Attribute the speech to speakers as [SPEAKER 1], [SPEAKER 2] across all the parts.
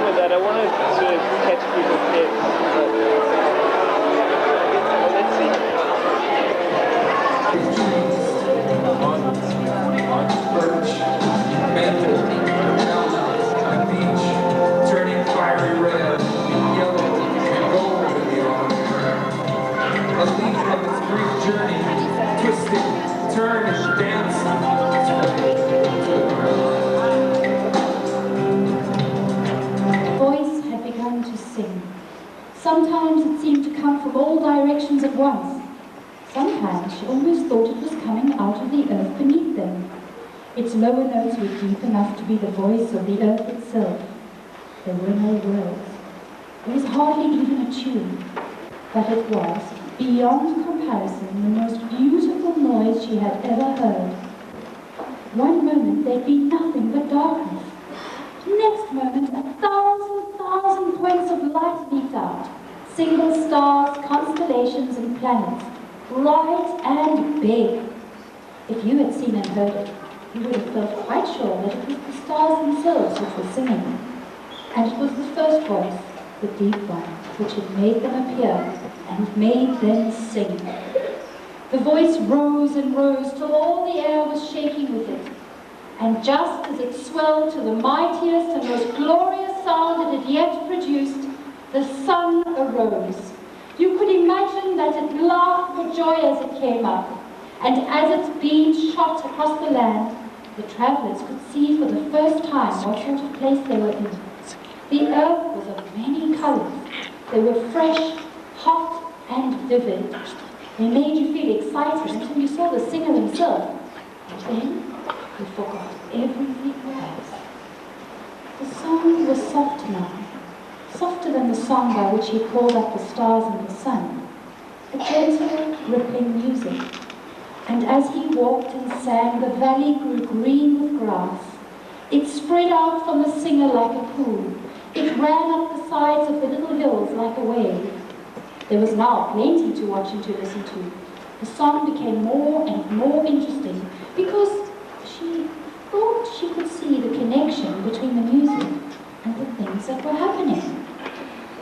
[SPEAKER 1] With that, I wanted to catch people's heads. Well, let's see.
[SPEAKER 2] Birch, maple, walnut, and beech, turning fiery red, yellow, and gold in the autumn air. A leaf of its brief journey, twisting, turning, dancing, its way to the ground.
[SPEAKER 3] Voice had begun to sing. Sometimes it seemed to come from all directions at once. Sometimes she almost thought it was coming out of the earth beneath them. Its lower notes were deep enough to be the voice of the earth itself. There were no words. There was hardly even a tune. But it was, beyond comparison, the most beautiful noise she had ever heard. One moment there'd be nothing but darkness. Next moment, 1,000 points of light leaped out. Single stars, constellations, and planets. Bright and big. If you had seen and heard it, you would have felt quite sure that it was the stars themselves which were singing. And it was the first voice, the deep one, which had made them appear and made them sing. The voice rose and rose till all the air was shaking with it. And just as it swelled to the mightiest and most glorious sound it had yet produced, the sun arose. You could imagine that it laughed for joy as it came up, and as its beams shot across the land, the travellers could see for the first time what sort of place they were in. The earth was of many colours. They were fresh, hot, and vivid. They made you feel excited until you saw the singer himself. And then you forgot everything else. The song was soft now. Softer than the song by which he called up the stars and the sun, a gentle, rippling music. And as he walked and sang, the valley grew green with grass. It spread out from the singer like a pool. It ran up the sides of the little hills like a wave. There was now plenty to watch and to listen to. The song became more and more interesting because she thought she could see the connection between the music and the things that were happening.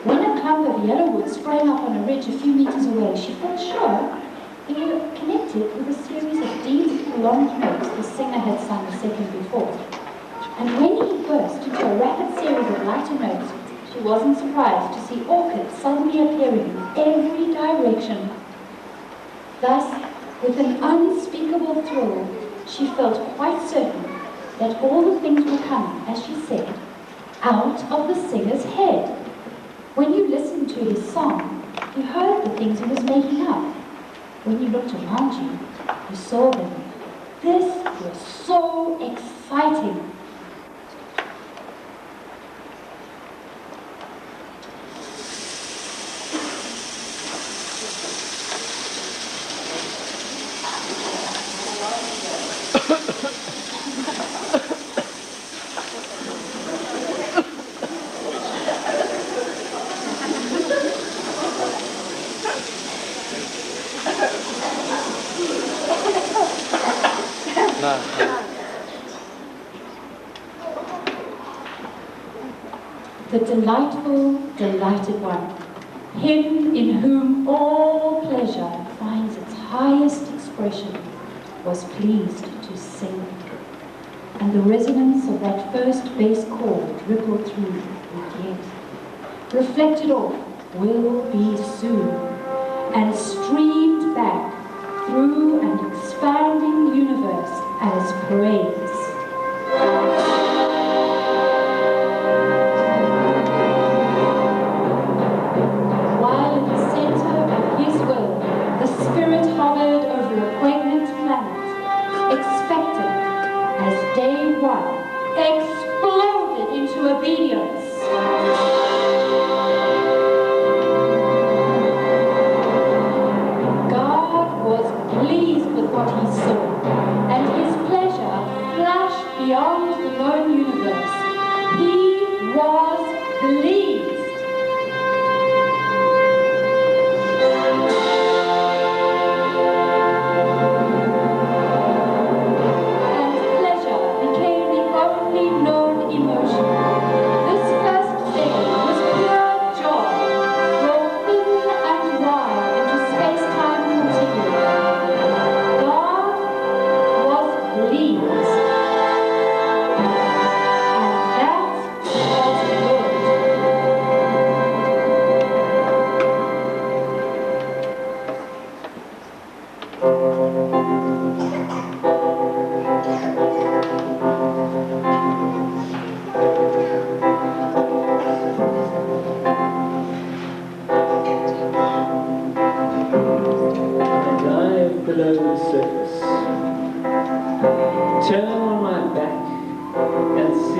[SPEAKER 3] When a clump of yellowwood sprang up on a ridge a few meters away, she felt sure they were connected with a series of deep, prolonged notes the singer had sung the second before. And when he burst into a rapid series of lighter notes, she wasn't surprised to see orchids suddenly appearing in every direction. Thus, with an unspeakable thrill, she felt quite certain that all the things were coming, as she said, out of the singer's head. When you listened to his song, you heard the things he was making up. When you looked around you, you saw them. This was so exciting. The delightful, delighted one, him in whom all pleasure finds its highest expression, was pleased to sing. And the resonance of that first bass chord rippled through with yet, reflected off, will be soon, and streamed back through an expanding universe as praise. Exploded into obedience. God was pleased with what he saw, and his pleasure flashed beyond the known universe. He was pleased.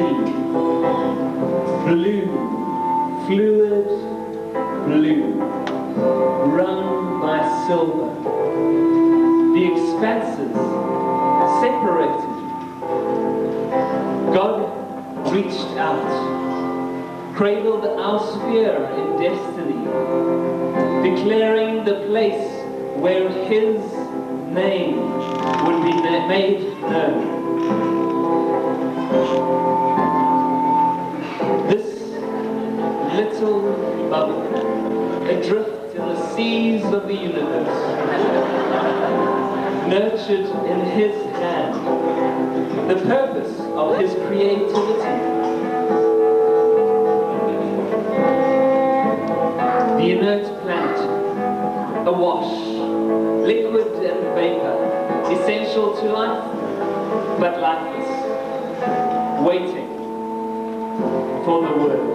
[SPEAKER 1] sea. Blue, fluid blue, rung by silver. The expanses separated. God reached out, cradled our sphere in destiny, declaring the place where His name would be made known. This little bubble, adrift in the seas of the universe, nurtured in His hand the purpose of His creativity. The inert planet, awash, liquid and vapor, essential to life, but lifeless, waiting for the word.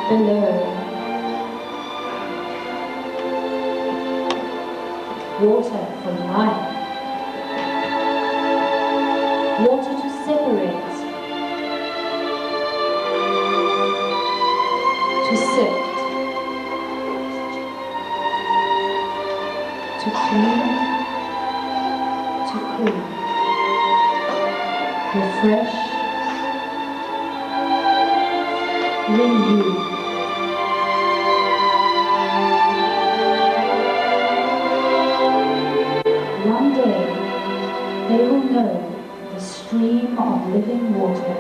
[SPEAKER 3] below. Water for life. Water to separate. To sift. To clean. To cool. Refresh. Renew. One day, they will know the stream of living water.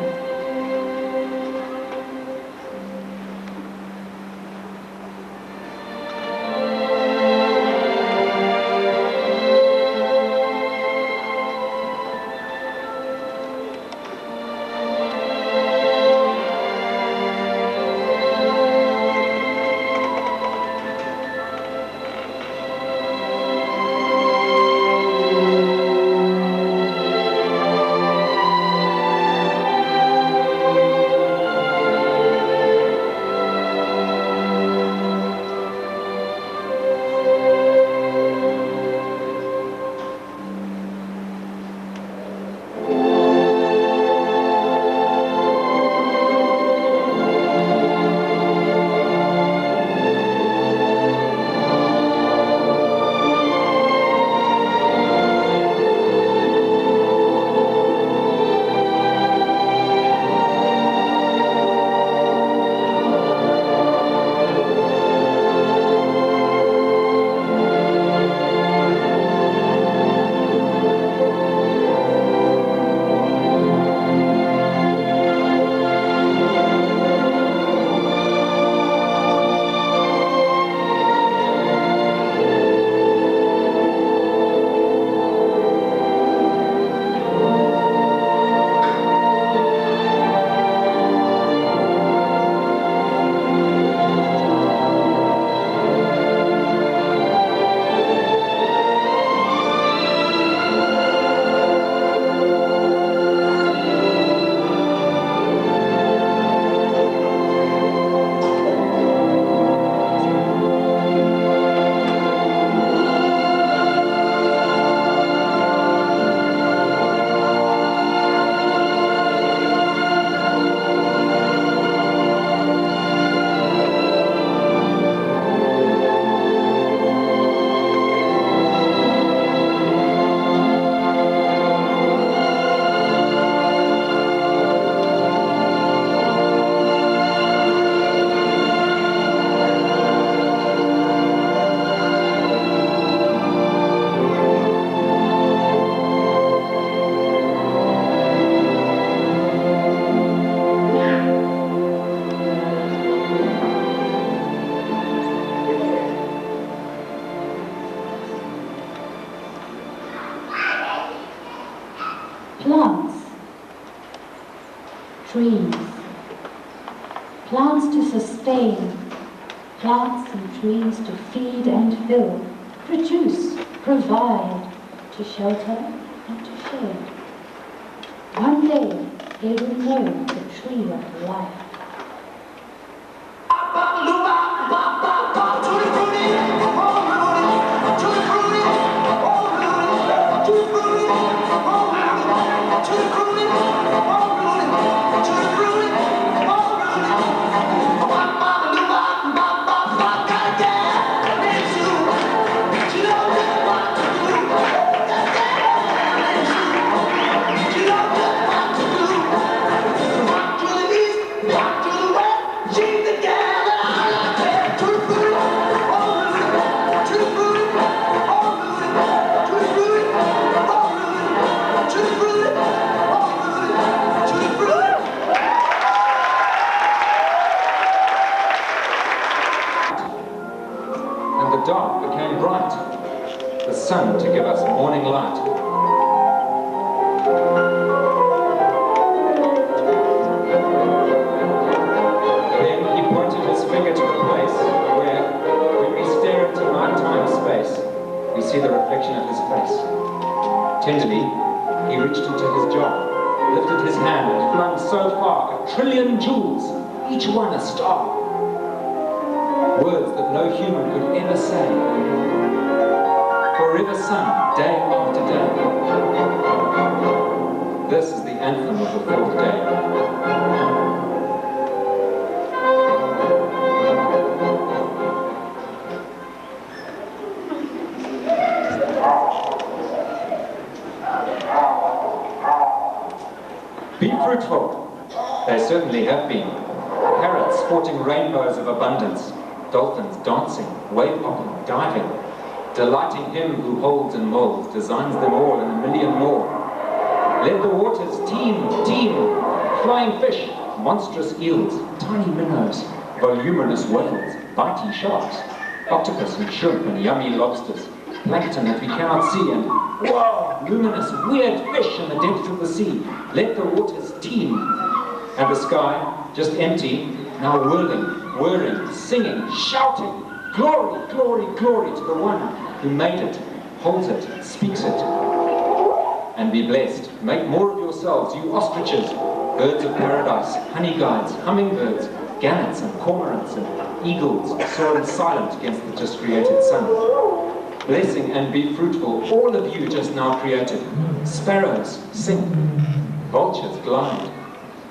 [SPEAKER 3] Plants, trees, plants to sustain, plants and trees to feed and fill, produce, provide, to shelter and to shade. One day they will know the tree of life.
[SPEAKER 2] The dark became bright, the sun to give us morning light. Then he pointed his finger to the place where, when we stare into nighttime space, we see the reflection of his face. Tenderly, he reached into his jar, lifted his hand and flung so far 1 trillion jewels, each one a star. Words that no human could ever say. Forever sung, day after day. This is the anthem of the fourth day. Be fruitful. They certainly have been. Parrots sporting rainbows of abundance. Dolphins dancing, wave hopping, diving. Delighting him who holds and molds, designs them all and a million more. Let the waters teem, flying fish, monstrous eels, tiny minnows, voluminous whales, bitey sharks, octopus and shrimp and yummy lobsters, plankton that we cannot see, and whoa, luminous, weird fish in the depths of the sea. Let the waters teem, and the sky, just empty, now whirring, singing, shouting, glory, glory, glory to the one who made it, holds it, speaks it. And be blessed. Make more of yourselves, you ostriches, birds of paradise, honey guides, hummingbirds, gannets and cormorants and eagles, soaring silent against the just created sun. Blessing and be fruitful, all of you just now created. Sparrows, sing. Vultures, glide.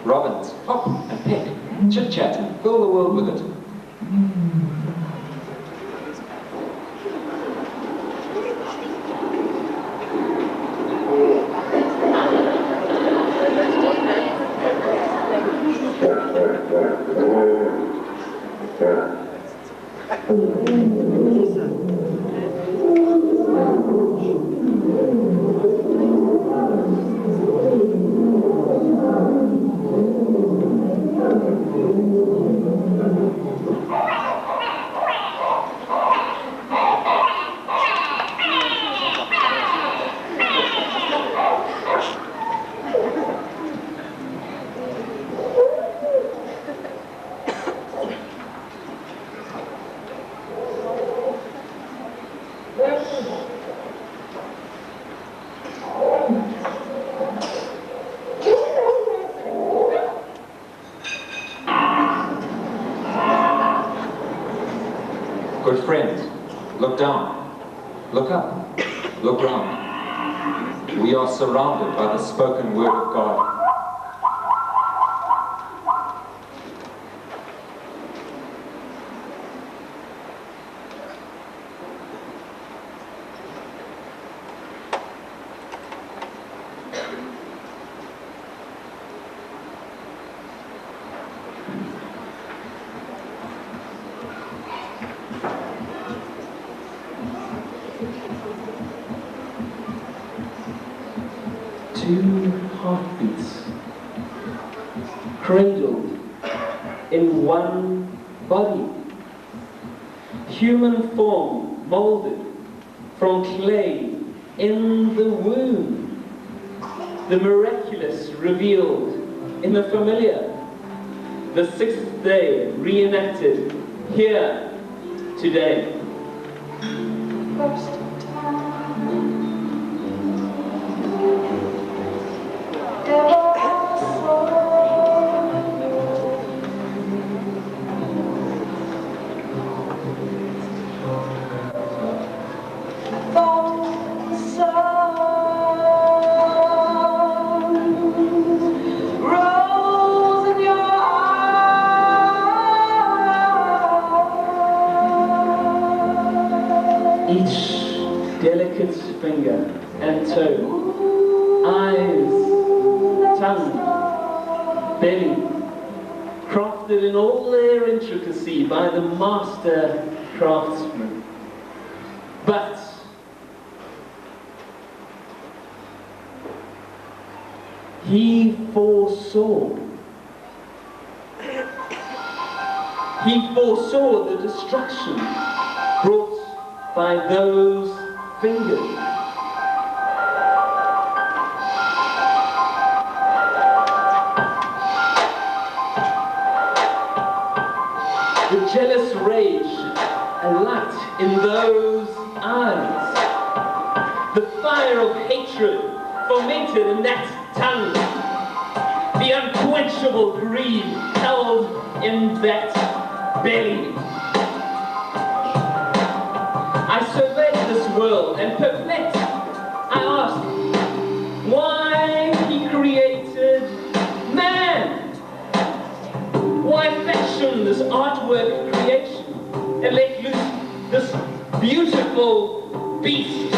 [SPEAKER 2] Robins, hop and peck, chit-chat and fill the world with it. Good friends, look down, look up, look round. We are surrounded by the spoken word of God.
[SPEAKER 1] Two heartbeats, cradled in one body, human form molded from clay in the womb, the miraculous revealed in the familiar, the sixth day reenacted here today. Each delicate finger and toe, eyes, tongue, belly, crafted in all their intricacy by the master craftsman. But he foresaw the destruction brought by those fingers. The jealous rage alight in those eyes. The fire of hatred fermented in that tongue. The unquenchable greed held in that belly. world, and perplexed, I asked why he created man. Why fashion this artwork creation and let loose this beautiful beast?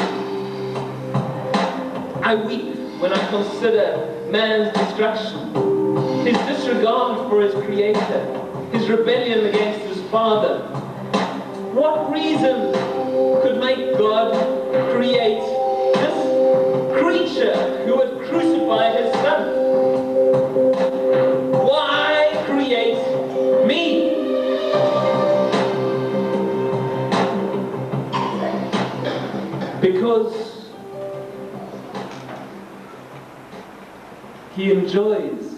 [SPEAKER 1] I weep when I consider man's destruction, his disregard for his creator, his rebellion against his father. What reason could make God create this creature who would crucify his son? Why create me? Because he enjoys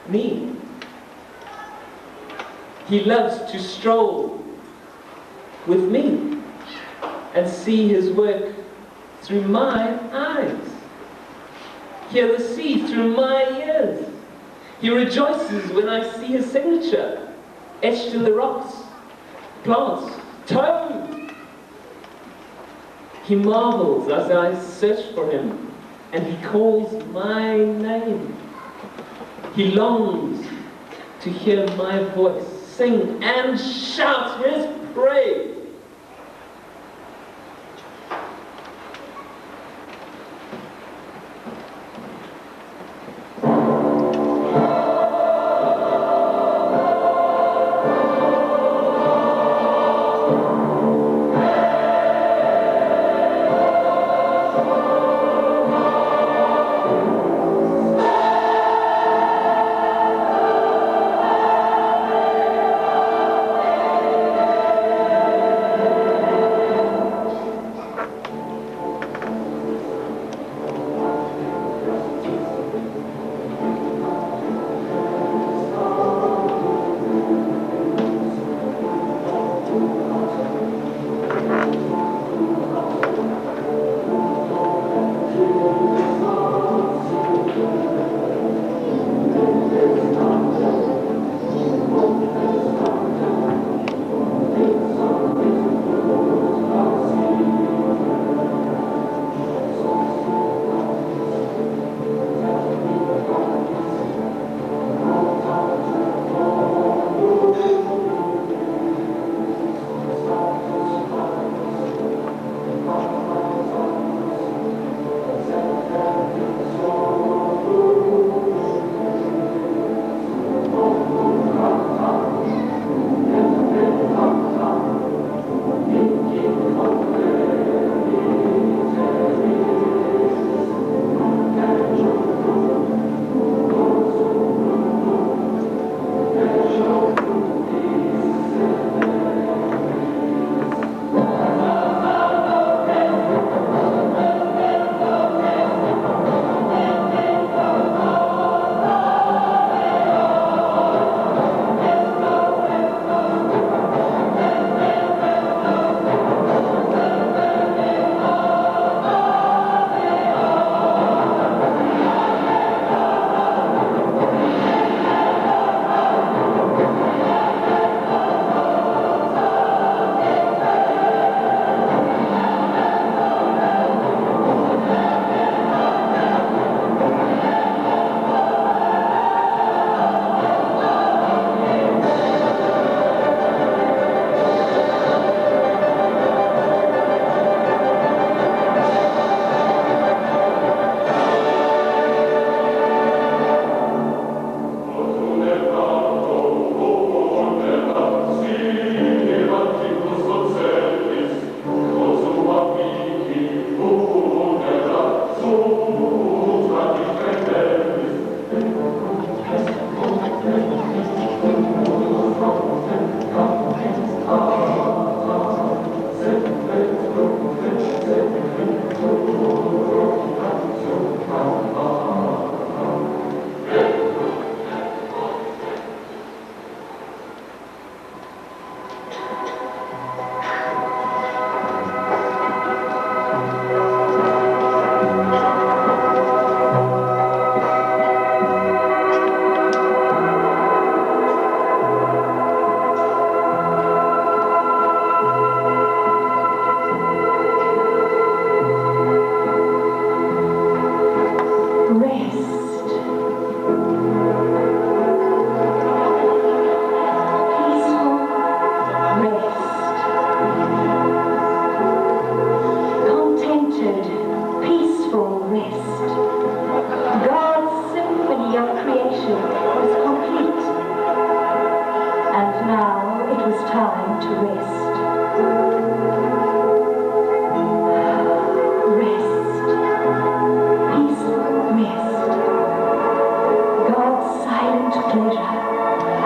[SPEAKER 1] me. He loves to stroll with me and see his work through my eyes, hear the sea through my ears. He rejoices when I see his signature etched in the rocks, plants, toad. He marvels as I search for him, and he calls my name. He longs to hear my voice sing and shout his praise.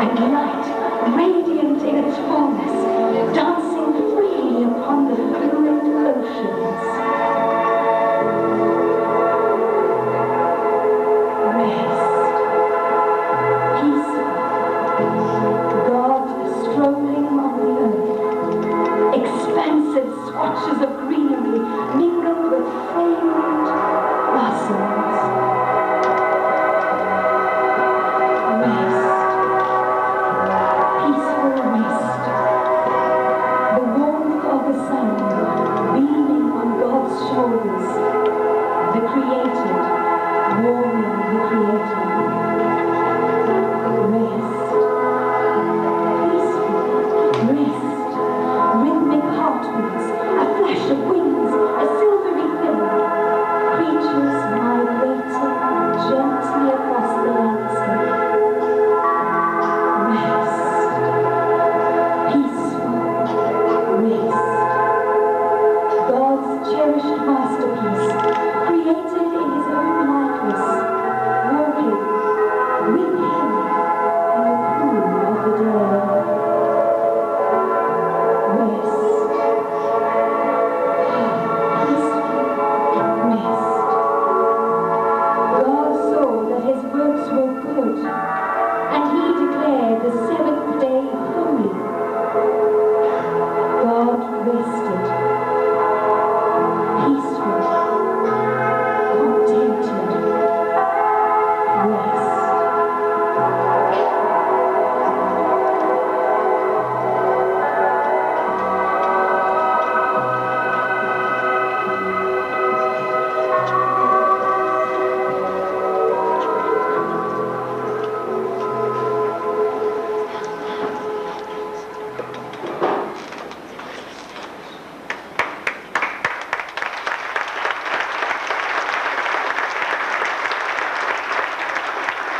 [SPEAKER 3] and light, radiant in its fullness, dancing freely upon the